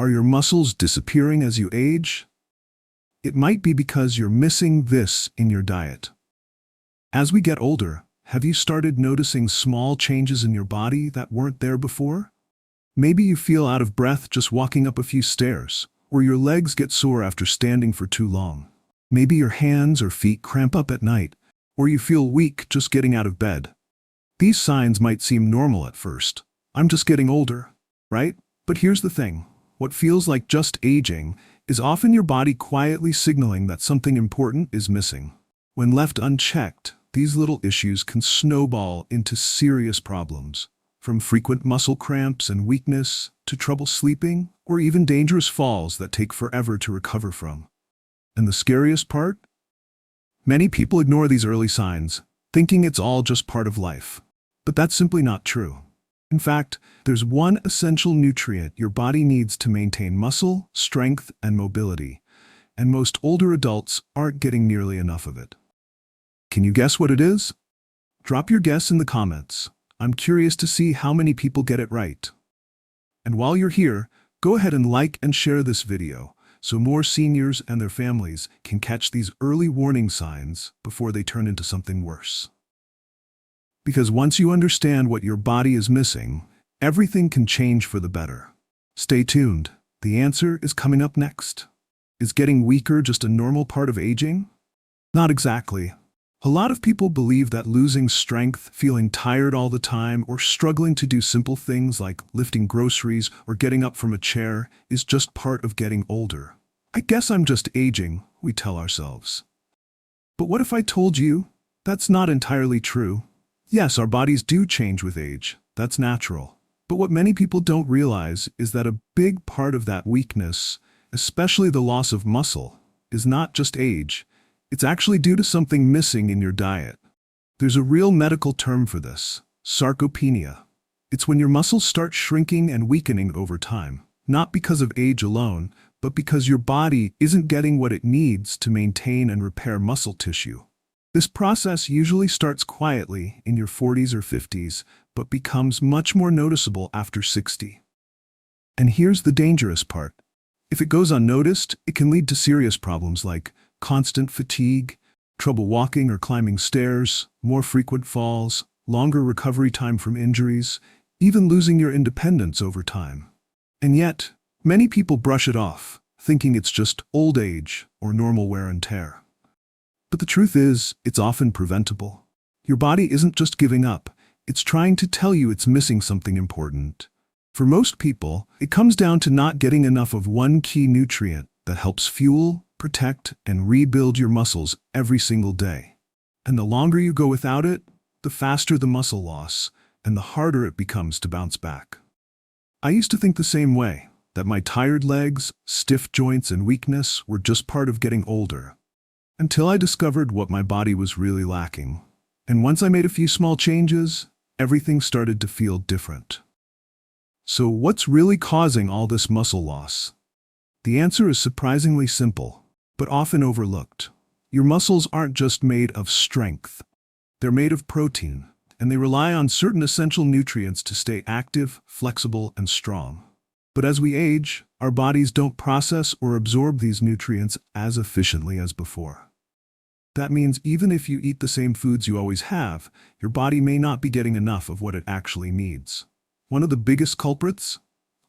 Are your muscles disappearing as you age? It might be because you're missing this in your diet. As we get older, have you started noticing small changes in your body that weren't there before? Maybe you feel out of breath just walking up a few stairs, or your legs get sore after standing for too long. Maybe your hands or feet cramp up at night, or you feel weak just getting out of bed. These signs might seem normal at first. I'm just getting older, right? But here's the thing. What feels like just aging is often your body quietly signaling that something important is missing. When left unchecked, these little issues can snowball into serious problems, from frequent muscle cramps and weakness to trouble sleeping or even dangerous falls that take forever to recover from. And the scariest part? Many people ignore these early signs, thinking it's all just part of life. But that's simply not true. In fact, there's one essential nutrient your body needs to maintain muscle, strength, and mobility, and most older adults aren't getting nearly enough of it. Can you guess what it is? Drop your guess in the comments. I'm curious to see how many people get it right. And while you're here, go ahead and like and share this video so more seniors and their families can catch these early warning signs before they turn into something worse. Because once you understand what your body is missing, everything can change for the better. Stay tuned. The answer is coming up next. Is getting weaker just a normal part of aging? Not exactly. A lot of people believe that losing strength, feeling tired all the time, or struggling to do simple things like lifting groceries or getting up from a chair is just part of getting older. I guess I'm just aging, we tell ourselves. But what if I told you that's not entirely true? Yes, our bodies do change with age. That's natural. But what many people don't realize is that a big part of that weakness, especially the loss of muscle, is not just age. It's actually due to something missing in your diet. There's a real medical term for this: sarcopenia. It's when your muscles start shrinking and weakening over time, not because of age alone, but because your body isn't getting what it needs to maintain and repair muscle tissue. This process usually starts quietly in your 40s or 50s, but becomes much more noticeable after 60. And here's the dangerous part. If it goes unnoticed, it can lead to serious problems like constant fatigue, trouble walking or climbing stairs, more frequent falls, longer recovery time from injuries, even losing your independence over time. And yet, many people brush it off, thinking it's just old age or normal wear and tear. But the truth is, it's often preventable. Your body isn't just giving up, it's trying to tell you it's missing something important. For most people, it comes down to not getting enough of one key nutrient that helps fuel, protect, and rebuild your muscles every single day. And the longer you go without it, the faster the muscle loss, and the harder it becomes to bounce back. I used to think the same way, that my tired legs, stiff joints, and weakness were just part of getting older. Until I discovered what my body was really lacking. And once I made a few small changes, everything started to feel different. So what's really causing all this muscle loss? The answer is surprisingly simple, but often overlooked. Your muscles aren't just made of strength. They're made of protein, and they rely on certain essential nutrients to stay active, flexible, and strong. But as we age, our bodies don't process or absorb these nutrients as efficiently as before. That means even if you eat the same foods you always have, your body may not be getting enough of what it actually needs. One of the biggest culprits?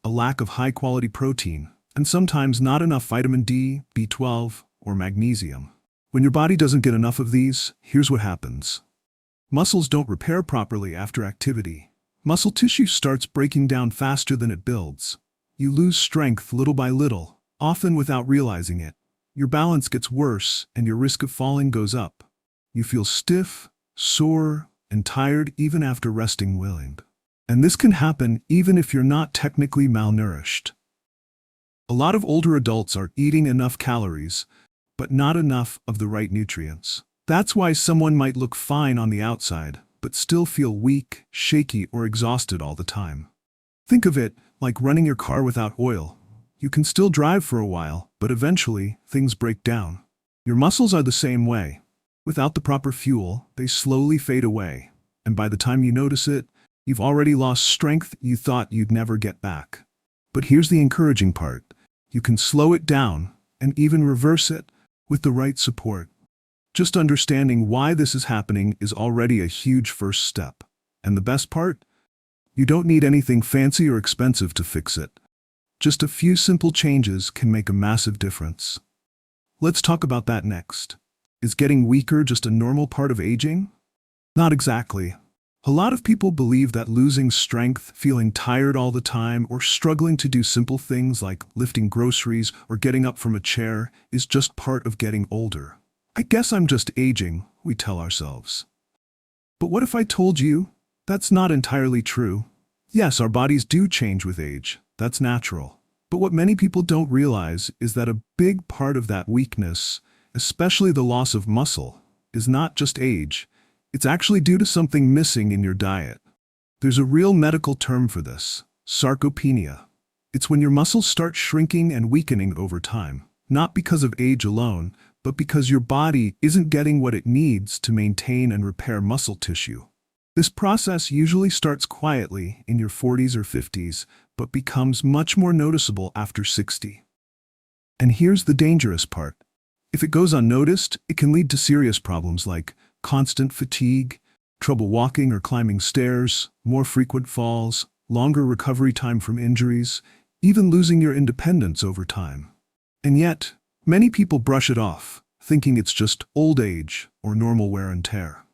A lack of high-quality protein, and sometimes not enough vitamin D, B12, or magnesium. When your body doesn't get enough of these, here's what happens. Muscles don't repair properly after activity. Muscle tissue starts breaking down faster than it builds. You lose strength little by little, often without realizing it. Your balance gets worse, and your risk of falling goes up. You feel stiff, sore, and tired even after resting well. And this can happen even if you're not technically malnourished. A lot of older adults are eating enough calories, but not enough of the right nutrients. That's why someone might look fine on the outside, but still feel weak, shaky, or exhausted all the time. Think of it like running your car without oil. You can still drive for a while, but eventually, things break down. Your muscles are the same way. Without the proper fuel, they slowly fade away. And by the time you notice it, you've already lost strength you thought you'd never get back. But here's the encouraging part. You can slow it down and even reverse it with the right support. Just understanding why this is happening is already a huge first step. And the best part? You don't need anything fancy or expensive to fix it. Just a few simple changes can make a massive difference. Let's talk about that next. Is getting weaker just a normal part of aging? Not exactly. A lot of people believe that losing strength, feeling tired all the time, or struggling to do simple things like lifting groceries or getting up from a chair is just part of getting older. I guess I'm just aging, we tell ourselves. But what if I told you that's not entirely true? Yes, our bodies do change with age. That's natural. But what many people don't realize is that a big part of that weakness, especially the loss of muscle, is not just age. It's actually due to something missing in your diet. There's a real medical term for this: sarcopenia. It's when your muscles start shrinking and weakening over time, not because of age alone, but because your body isn't getting what it needs to maintain and repair muscle tissue. This process usually starts quietly in your 40s or 50s, but becomes much more noticeable after 60. And here's the dangerous part. If it goes unnoticed, it can lead to serious problems like constant fatigue, trouble walking or climbing stairs, more frequent falls, longer recovery time from injuries, even losing your independence over time. And yet, many people brush it off, thinking it's just old age or normal wear and tear.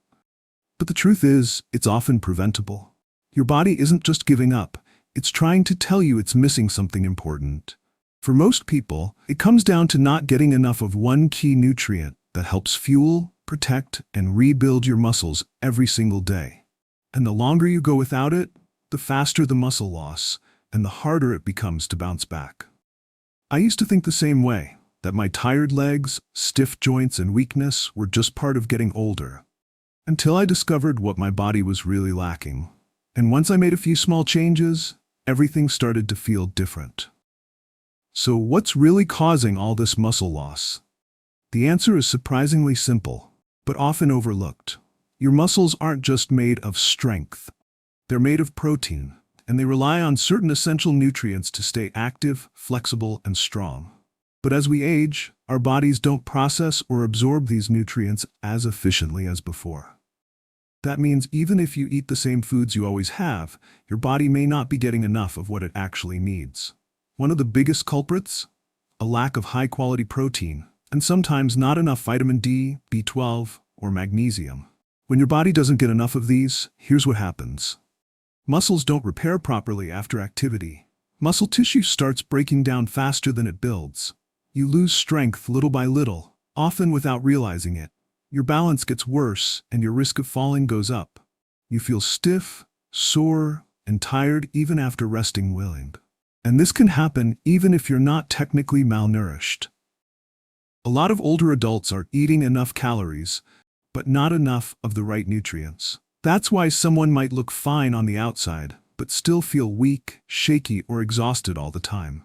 But the truth is, it's often preventable. Your body isn't just giving up, it's trying to tell you it's missing something important. For most people, it comes down to not getting enough of one key nutrient that helps fuel, protect, and rebuild your muscles every single day. And the longer you go without it, the faster the muscle loss, and the harder it becomes to bounce back. I used to think the same way, that my tired legs, stiff joints, and weakness were just part of getting older. Until I discovered what my body was really lacking. And once I made a few small changes, everything started to feel different. So what's really causing all this muscle loss? The answer is surprisingly simple, but often overlooked. Your muscles aren't just made of strength. They're made of protein, and they rely on certain essential nutrients to stay active, flexible, and strong. But as we age, our bodies don't process or absorb these nutrients as efficiently as before. That means even if you eat the same foods you always have, your body may not be getting enough of what it actually needs. One of the biggest culprits? A lack of high-quality protein, and sometimes not enough vitamin D, B12, or magnesium. When your body doesn't get enough of these, here's what happens. Muscles don't repair properly after activity. Muscle tissue starts breaking down faster than it builds. You lose strength little by little, often without realizing it. Your balance gets worse, and your risk of falling goes up. You feel stiff, sore, and tired even after resting well. And this can happen even if you're not technically malnourished. A lot of older adults are eating enough calories, but not enough of the right nutrients. That's why someone might look fine on the outside, but still feel weak, shaky, or exhausted all the time.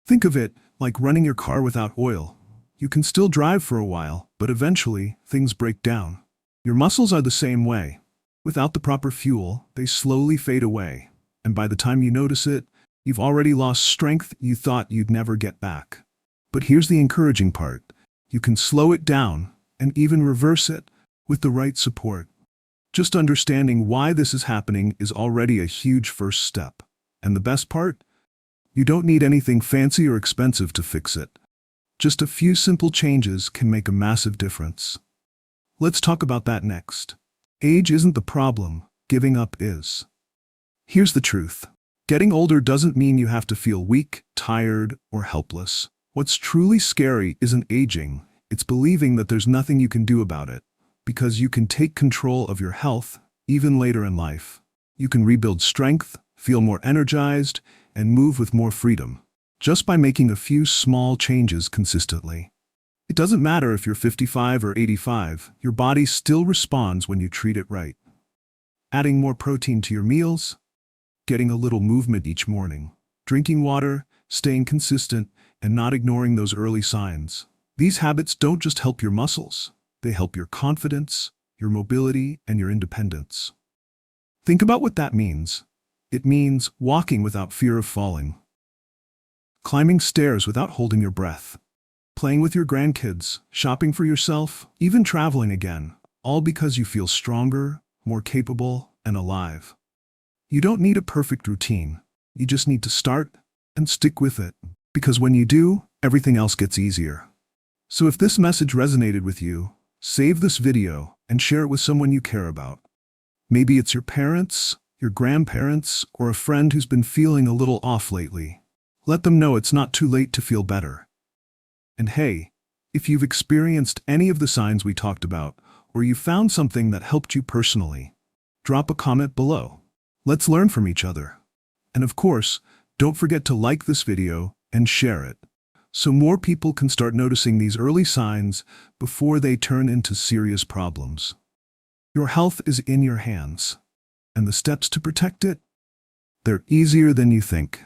Think of it like running your car without oil. You can still drive for a while, but eventually, things break down. Your muscles are the same way. Without the proper fuel, they slowly fade away. And by the time you notice it, you've already lost strength you thought you'd never get back. But here's the encouraging part. You can slow it down and even reverse it with the right support. Just understanding why this is happening is already a huge first step. And the best part? You don't need anything fancy or expensive to fix it. Just a few simple changes can make a massive difference. Let's talk about that next. Age isn't the problem, giving up is. Here's the truth. Getting older doesn't mean you have to feel weak, tired, or helpless. What's truly scary isn't aging, it's believing that there's nothing you can do about it. Because you can take control of your health, even later in life. You can rebuild strength, feel more energized, and move with more freedom, just by making a few small changes consistently. It doesn't matter if you're 55 or 85, your body still responds when you treat it right. Adding more protein to your meals, getting a little movement each morning, drinking water, staying consistent, and not ignoring those early signs. These habits don't just help your muscles, they help your confidence, your mobility, and your independence. Think about what that means. It means walking without fear of falling, climbing stairs without holding your breath, playing with your grandkids, shopping for yourself, even traveling again, all because you feel stronger, more capable, and alive. You don't need a perfect routine. You just need to start and stick with it, because when you do, everything else gets easier. So if this message resonated with you, save this video and share it with someone you care about. Maybe it's your parents, your grandparents, or a friend who's been feeling a little off lately. Let them know it's not too late to feel better. And hey, if you've experienced any of the signs we talked about, or you found something that helped you personally, drop a comment below. Let's learn from each other. And of course, don't forget to like this video and share it, so more people can start noticing these early signs before they turn into serious problems. Your health is in your hands, and the steps to protect it, they're easier than you think.